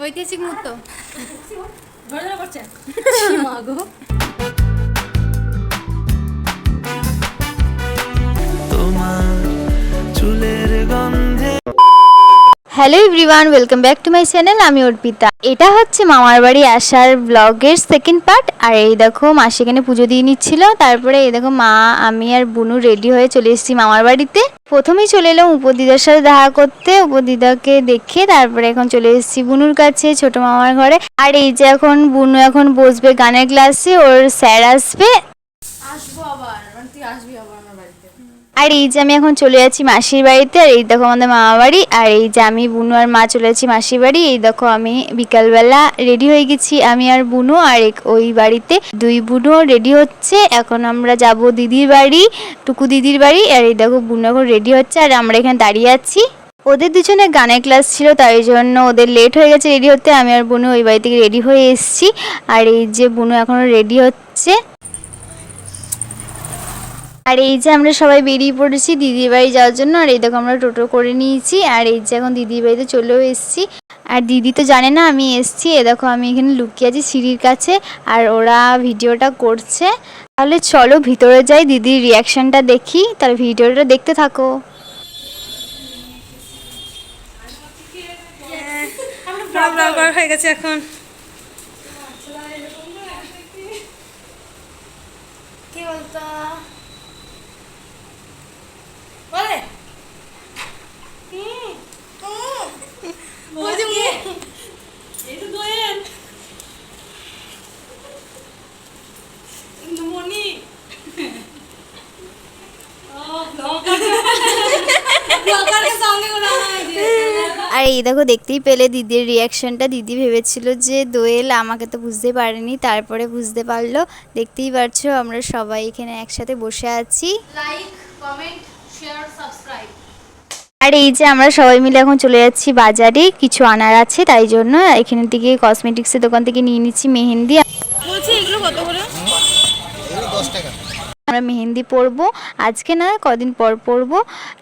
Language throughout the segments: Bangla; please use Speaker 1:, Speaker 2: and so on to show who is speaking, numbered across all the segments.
Speaker 1: ঐতিহাসিক মুহূর্ত
Speaker 2: ধরে ধরে করছে মা গো।
Speaker 1: Hello everyone, welcome back to my channel. আমি অর্পিতা। এটা হচ্ছে মামার বাড়ি আসার ব্লগের সেকেন্ড পার্ট। আর এই দেখো মা সেখানে পুজো দিয়ে নিচ্ছিল। তারপরে এই দেখো মা, আমি আর বুনু রেডি হয়ে চলে এসেছি মামার বাড়িতে। প্রথমেই চলে এলাম উপদিদার সাথে দেখা করতে। উপদিদাকে দেখে তারপরে এখন চলে এসেছি বুনুর কাছে, ছোট মামার ঘরে। আর এই যে এখন বুনু এখন বসবে গানের ক্লাসে, ওর স্যার আসবে।
Speaker 2: আসবো আবার, মানে তুই আসবি আবার আমার বাড়িতে।
Speaker 1: আর এই যে আমি এখন চলে যাচ্ছি মাসির বাড়িতে। আর এই দেখো আমাদের মামা বাড়ি। আর এই যে আমি, বুনু আর মা চলে যাচ্ছি মাসির বাড়ি। এই দেখো আমি বিকালবেলা রেডি হয়ে গেছি, আমি আর বুনু। আর ওই বাড়িতে দুই বুনু রেডি হচ্ছে। এখন আমরা যাব দিদির বাড়ি, টুকু দিদির বাড়ি। আর এই দেখো বুনু এখন রেডি হচ্ছে, আর আমরা এখানে দাঁড়িয়ে আছি। ওদের দুজনে গানের ক্লাস ছিল, তাই জন্য ওদের লেট হয়ে গেছে রেডি হতে। আমি আর বুনু ওই বাড়ি থেকে রেডি হয়ে এসেছি। আর এই যে বুনু এখনো রেডি হচ্ছে। আর এই যে আমরা সবাই বেরিয়ে পড়েছি দিদির বাড়ি যাওয়ার জন্য। আর এই দেখো আমরা টোটো করে নিয়েছি। আর এই যে এখন দিদির বাড়িতে চলেও এসেছি। আর দিদি তো জানে না আমি এসেছি। এ দেখো আমি এখানে লুকিয়ে আছি সিঁড়ির কাছে, আর ওরা ভিডিওটা করছে। তাহলে চলো ভিতরে যাই, দিদির রিয়াকশনটা দেখি। তাহলে ভিডিওটা দেখতে থাকো।
Speaker 2: হয়ে গেছে এখন। কি বলতো বলে এই তো দোয়েল মনি
Speaker 1: আর এই দেখো দেখতেই পেলে দিদির রিয়াকশনটা। দিদি ভেবেছিল যে দোয়েল, আমাকে তো বুঝতে পারেনি, তারপরে বুঝতে পারলো। দেখতেই পারছো আমরা সবাই এখানে একসাথে বসে আছি।
Speaker 2: Like, comment, share, subscribe.
Speaker 1: আর এই যে আমরা সবাই মিলে এখন চলে যাচ্ছি বাজারে, কিছু আনার আছে, তাই জন্য এখান থেকে কসমেটিক্সের দোকান থেকে নিয়ে নিচ্ছি মেহেন্দি।
Speaker 2: বলছি এগুলো কত করে?
Speaker 3: এগুলো 10 টাকা।
Speaker 1: আমরা মেহেন্দি পরবো, আজকে না কদিন পর পরবো,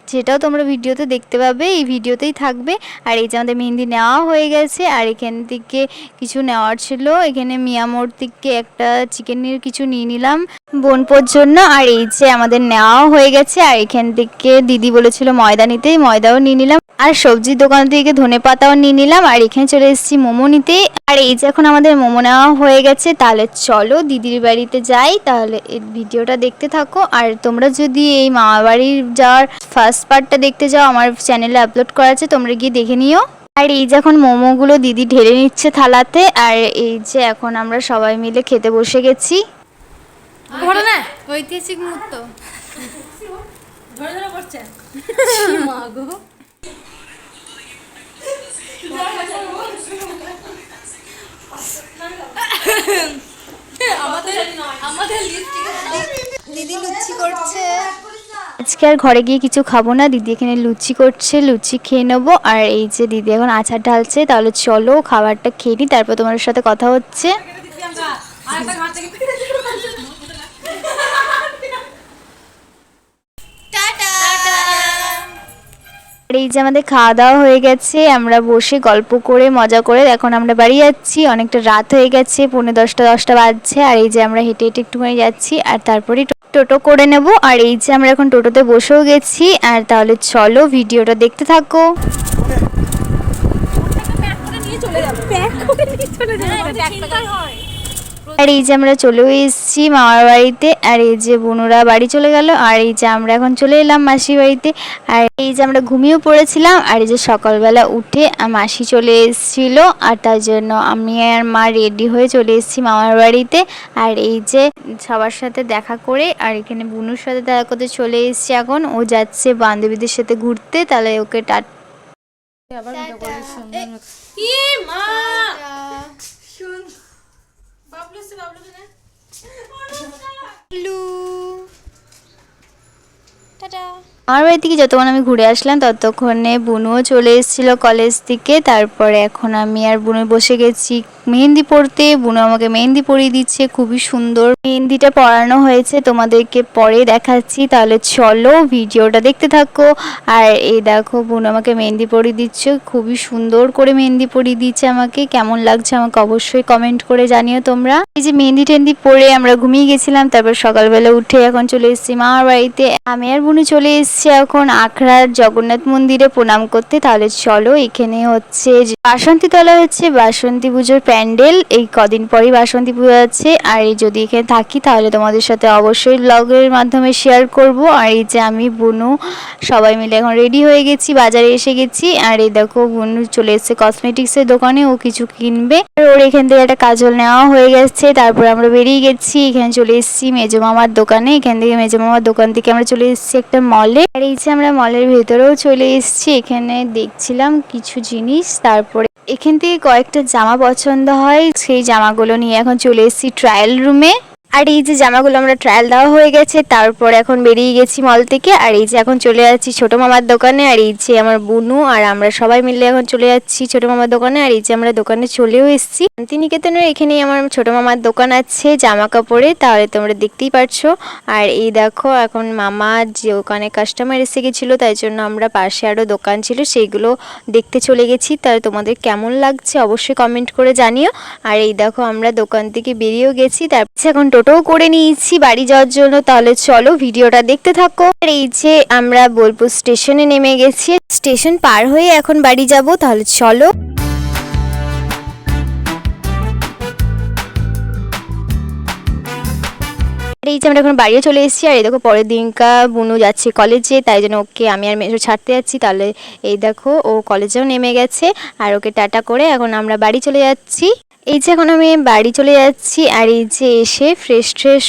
Speaker 1: সেটাও তোমরা ভিডিওতে দেখতে পাবে, এই ভিডিওতেই থাকবে। আর এই যে আমাদের মেহেন্দি নেওয়া হয়ে গেছে। আর এখান থেকে কিছু নেওয়ার ছিল, এখানে মিয়ামোর থেকে একটা চিকেনের কিছু নিয়ে নিলাম বোনপোর জন্য। আর এই যে আমাদের নেওয়াও হয়ে গেছে। আর এখান থেকে দিদি বলেছিল ময়দা নিতে, ময়দাও নিয়ে নিলাম। আর সবজির দোকান থেকে ধনে পাতাও নিয়ে নিলাম। আর এখানে চলে এসেছি মোমো নিতে। আর এই যে এখন আমাদের মোমো নেওয়া হয়ে গেছে। তাহলে চলো দিদির বাড়িতে যাই, তাহলে এই ভিডিওটা দেখতে থাকো। আর তোমরা যদি এই মামা বাড়ির যাওয়ার ফার্স্ট পার্টটা দেখতে যাও, আমার চ্যানেলে আপলোড করা আছে, তোমরা গিয়ে দেখে নিও। আর এই যে এখন মোমোগুলো দিদি ঢেলে নিচ্ছে থালাতে। আর এই যে এখন আমরা সবাই মিলে খেতে বসে গেছি।
Speaker 2: ঐতিহাসিক মুহূর্ত ধরে ধরে করছে মা গো।
Speaker 1: দিদি লুচি করছে। আজকে আর ঘরে গিয়ে কিছু খাবো না, দিদি এখানে লুচি করছে, লুচি খেয়ে নেবো। আর এই যে দিদি এখন আচার ঢালছে। তাহলে চলো খাবারটা খেয়ে নিই, তারপর তোমার সাথে কথা হচ্ছে। আর এই যে আমাদের খাওয়া দাওয়া হয়ে গেছে, আমরা বসে গল্প করে মজা করে এখন আমরা বাড়ি যাচ্ছি। অনেকটা রাত হয়ে গেছে, 9:30 বাজছে। আর এই যে আমরা হেঁটে হেঁটে একটুখানি যাচ্ছি, আর তারপরে টোটো করে নেব। আর এই যে আমরা এখন টোটোতে বসেও গেছি। আর তাহলে চলো ভিডিওটা দেখতে থাকো। আর এই যে আমরা চলেও এসেছি মামার বাড়িতে। আর এই যে বোনুরা বাড়ি চলে গেল। আর এই যে আমরা এখন চলে এলাম মাসির বাড়িতে। আর এই যে আমরা ঘুমিয়েও পড়েছিলাম। আর এই যে সকালবেলা উঠে মাসি চলে এসেছিল, আর তার জন্য আমি আর মা রেডি হয়ে চলে এসেছি মামার বাড়িতে। আর এই যে সবার সাথে দেখা করে, আর এখানে বুনুর সাথে দেখা করতে চলে এসেছি। এখন ও যাচ্ছে বান্ধবীদের সাথে ঘুরতে, তাহলে ওকে আমার বাড়ি থেকে যতক্ষণ আমি ঘুরে আসলাম ততক্ষণে বুনুও চলে এসেছিল কলেজ থেকে। তারপরে এখন আমি আর বুনু বসে গেছি মেহেন্দি পড়তে। বুনু আমাকে মেহেন্দি পরিয়ে দিচ্ছে, খুবই সুন্দর মেহেন্দিটা পরানো হয়েছে, তোমাদেরকে পরে দেখাচ্ছি। তাহলে চলো ভিডিওটা দেখতে থাকো। আর এই দেখো বুনু আমাকে মেহেন্দি পরিয়ে দিচ্ছে, খুবই সুন্দর করে মেহেন্দি পরিয়ে দিচ্ছে আমাকে। কেমন লাগছে আমাকে অবশ্যই কমেন্ট করে জানিও তোমরা। এই যে মেহেন্দি টেন্দি পরে আমরা ঘুমিয়ে গেছিলাম, তারপর সকালবেলা উঠে এখন চলে এসেছি মামার বাড়িতে। আমি আর বুনু চলে এসেছি এখন আখড়ার জগন্নাথ মন্দিরে প্রণাম করতে। তাহলে চলো, এখানে হচ্ছে বাসন্তী তলা হচ্ছে বাসন্তী পুজোর প্যান্ডেল। এই কদিন পরই বাসন্তী পুজো আছে। আর এই যদি এখানে থাকি তাহলে তোমাদের সাথে অবশ্যই ব্লগের মাধ্যমে শেয়ার করব। আর এই যে আমি বুনু সবাই মিলে এখন রেডি হয়ে গেছি, বাজারে এসে গেছি। আর এই দেখো বুনু চলে এসেছে কসমেটিক্সের দোকানে, ও কিছু কিনবে। আর ওর এখান থেকে একটা কাজল নেওয়া হয়ে গেছে। তারপর আমরা বেরিয়ে গেছি, এখানে চলে এসেছি মেজো মামার দোকানে। এখান থেকে মেজো মামার দোকান থেকে আমরা চলে এসেছি একটা মলে। আর এই যে আমরা মলের ভেতরেও চলে এসেছি, এখানে দেখছিলাম কিছু জিনিস। তারপরে এখান থেকে কয়েকটা জামা পছন্দ হয়, সেই জামাগুলো নিয়ে এখন চলে এসেছি ট্রায়াল রুমে। আর এই যে জামাগুলো আমরা ট্রায়াল দেওয়া হয়ে গেছে, তারপর এখন বেরিয়ে গেছি মল থেকে। আর এই যে এখন চলে যাচ্ছি ছোট মামার দোকানে। আর এই যে আমার বুনু আর আমরা সবাই মিলে এখন চলে যাচ্ছি ছোট মামার দোকানে। আর এই যে আমরা দোকানে চলেও এসেছি শান্তিনিকেতনের। এখানেই আমার ছোট মামার দোকান আছে জামা কাপড়ে, তাহলে তোমরা দেখতেই পারছো। আর এই দেখো এখন মামা যে ওখানে কাস্টমার এসে গেছিলো, তাই জন্য আমরা পাশে আরও দোকান ছিল সেইগুলো দেখতে চলে গেছি। তাহলে তোমাদের কেমন লাগছে অবশ্যই কমেন্ট করে জানিও। আর এই দেখো আমরা দোকান থেকে বেরিয়েও গেছি, তারপর এখন টোটো করে নিয়েছি বাড়ি যাওয়ার জন্য। তাহলে চলো ভিডিওটা দেখতে থাকো। আর এই যে আমরা বোলপুর স্টেশনে নেমে গেছি, স্টেশন পার হয়ে এখন বাড়ি যাব। তাহলে চলো। এই যে আমরা এখন বাড়িও চলে এসেছি। আর এই দেখো পরের দিনকা বুনু যাচ্ছে কলেজে, তাই জন্য ওকে আমি আর মেজো ছাড়তে যাচ্ছি। তাহলে এই দেখো ও কলেজেও নেমে গেছে। আর ওকে টাটা করে এখন আমরা বাড়ি চলে যাচ্ছি। এই যে এখন আমি বাড়ি চলে যাচ্ছি। আর এই যে এসে ফ্রেশ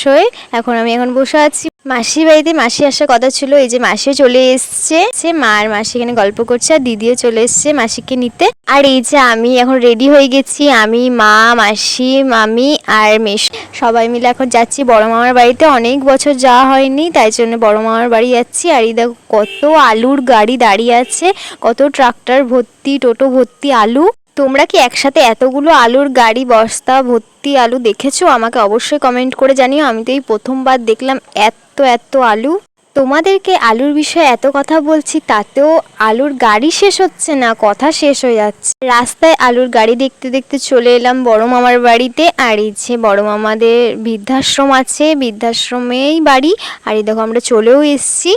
Speaker 1: হয়ে এখন আমি বসে আছি মাসির বাড়িতে। মাসি আসার কথা ছিল, এই যে মাসিও চলে এসছে। মা আর মাসি এখানে গল্প করছে, আর দিদিও চলে এসছে মাসিকে নিতে। আর এই যে আমি এখন রেডি হয়ে গেছি, আমি মা মাসি মামি আর মেশ সবাই মিলে এখন যাচ্ছি বড় মামার বাড়িতে। অনেক বছর যাওয়া হয়নি, তাই জন্য বড় মামার বাড়ি যাচ্ছি। আর এই দেখো কত আলুর গাড়ি দাঁড়িয়ে আছে, কত ট্রাক্টর ভর্তি টোটো ভর্তি আলু। তোমরা কি একসাথে এতগুলো আলুর গাড়ি বস্তা ভর্তি আলু দেখেছো? আমাকে অবশ্যই কমেন্ট করে জানিও। আমি তো এই প্রথমবার দেখলাম এত আলু। তোমাদেরকে আলুর বিষয়ে এত কথা বলছি, তাতেও আলুর গাড়ি শেষ হচ্ছে না, কথা শেষ হয়ে যাচ্ছে। রাস্তায় আলুর গাড়ি দেখতে দেখতে চলে এলাম বড় মামার বাড়িতে। আর এই যে বড় মামাদের বৃদ্ধাশ্রম আছে, বৃদ্ধাশ্রমেই বাড়ি। আর এই দেখো আমরা চলেও এসেছি।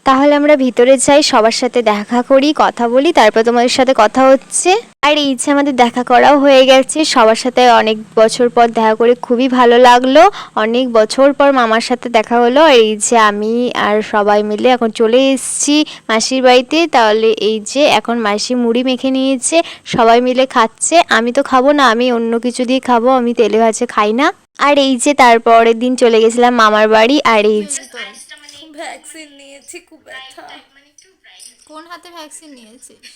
Speaker 1: তাহলে আমরা ভিতরে যাই, সবার সাথে দেখা করি, কথা বলি, তারপর তোমাদের সাথে কথা হচ্ছে। আর এই যে আমাদের দেখা করাও হয়ে গেছে, সবার সাথে অনেক বছর পর দেখা করে খুবই ভালো লাগলো। অনেক বছর পর মামার সাথে দেখা হলো। আর এই যে আমি আর সবাই মিলে এখন চলে এসেছি মাসির বাড়িতে। তাহলে এই যে এখন মাসি মুড়ি মেখে নিয়েছে, সবাই মিলে খাচ্ছে। আমি তো খাবো না, আমি অন্য কিছু দিয়ে খাবো, আমি তেলে ভাজা খাই না। আর এই যে তারপরের দিন চলে গেছিলাম মামার বাড়ি। আর এই যে
Speaker 2: ভ্যাকসিন নিয়েছি, খুব ব্যথা। কোন হাতে ভ্যাকসিন নিয়েছিস?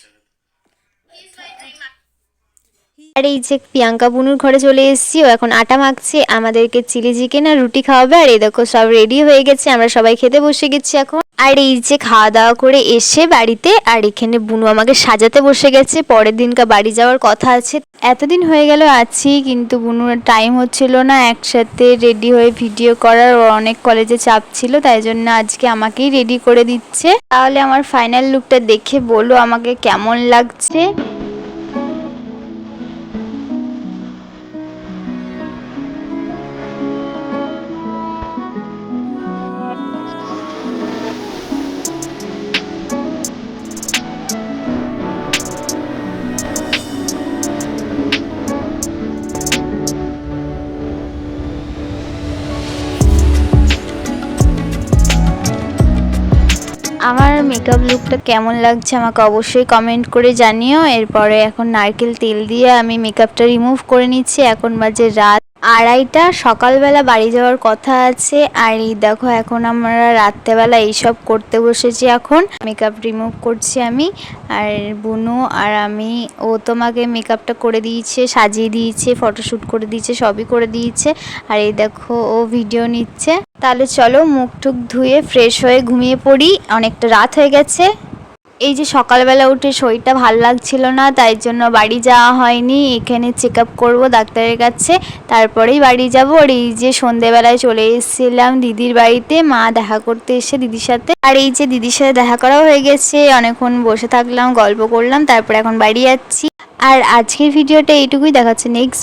Speaker 1: আর এই যে প্রিয়াঙ্কা বুনুর ঘরে চলে এসেছি, ও এখন আটা মাখছে, আমাদেরকে চিলি চিকেন আর রুটি খাওয়াবে। আর এই দেখো সব রেডি হয়ে গেছে, আমরা সবাই খেতে বসে গেছি এখন। আর এই যে খাওয়া দাওয়া করে এসে বাড়িতে, আর এখানে বুনু আমাকে সাজাতে বসে গেছে, পরের দিনকা বাড়ি যাওয়ার কথা আছে। এতদিন হয়ে গেল আছি, কিন্তু বুনুর টাইম হচ্ছিল না একসাথে রেডি হয়ে ভিডিও করার, ওর অনেক কলেজে চাপ ছিল, তাই জন্য আজকে আমাকেই রেডি করে দিচ্ছে। তাহলে আমার ফাইনাল লুকটা দেখে বলো আমাকে কেমন লাগছে। আমার মেকআপ লুকটা কেমন লাগছে আমাকে অবশ্যই কমেন্ট করে জানিও। এরপরে এখন নারকেল তেল দিয়ে আমি মেকআপটা রিমুভ করে নিচ্ছি। এখন বাজে রাত 2:30 সকালবেলা বাড়ি যাওয়ার কথা আছে। আর এই দেখো এখন আমরা রাত্রেবেলা এইসব করতে বসেছি। এখন মেকআপ রিমুভ করছি আমি আর বুনু আর আমি। ও তোমাকে মেকআপটা করে দিয়েছে, সাজিয়ে দিয়েছে, ফটোশ্যুট করে দিয়েছে, সবই করে দিয়েছে। আর এই দেখো ও ভিডিও নিচ্ছে। তাহলে চলো মুখ টুক ধুয়ে ফ্রেশ হয়ে ঘুমিয়ে পড়ি, অনেকটা রাত হয়ে গেছে। এই যে সকালবেলা উঠে শরীরটা ভাল লাগছিল না, তাই জন্য বাড়ি যাওয়া হয়নি। এখানে চেক আপ করবো ডাক্তারের কাছে, তারপরেই বাড়ি যাব। আর এই যে সন্ধেবেলায় চলে এসেছিলাম দিদির বাড়িতে, মা দেখা করতে এসে দিদির সাথে। আর এই যে দিদির সাথে দেখা করাও হয়ে গেছে, অনেকক্ষণ বসে থাকলাম, গল্প করলাম, তারপরে এখন বাড়ি যাচ্ছি। আর আজকের ভিডিওটা এইটুকুই, দেখাচ্ছে নেক্সট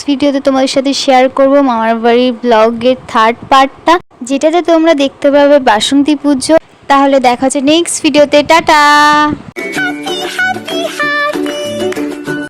Speaker 1: ভিডিওতে তোমাদের সাথে শেয়ার করব মামার বাড়ির ব্লগের 3rd পার্টটা, যেটাতে তোমরা দেখতে পাবে বাসন্তী পুজো। তাহলে দেখা হচ্ছে নেক্সট ভিডিওতে, টাটা।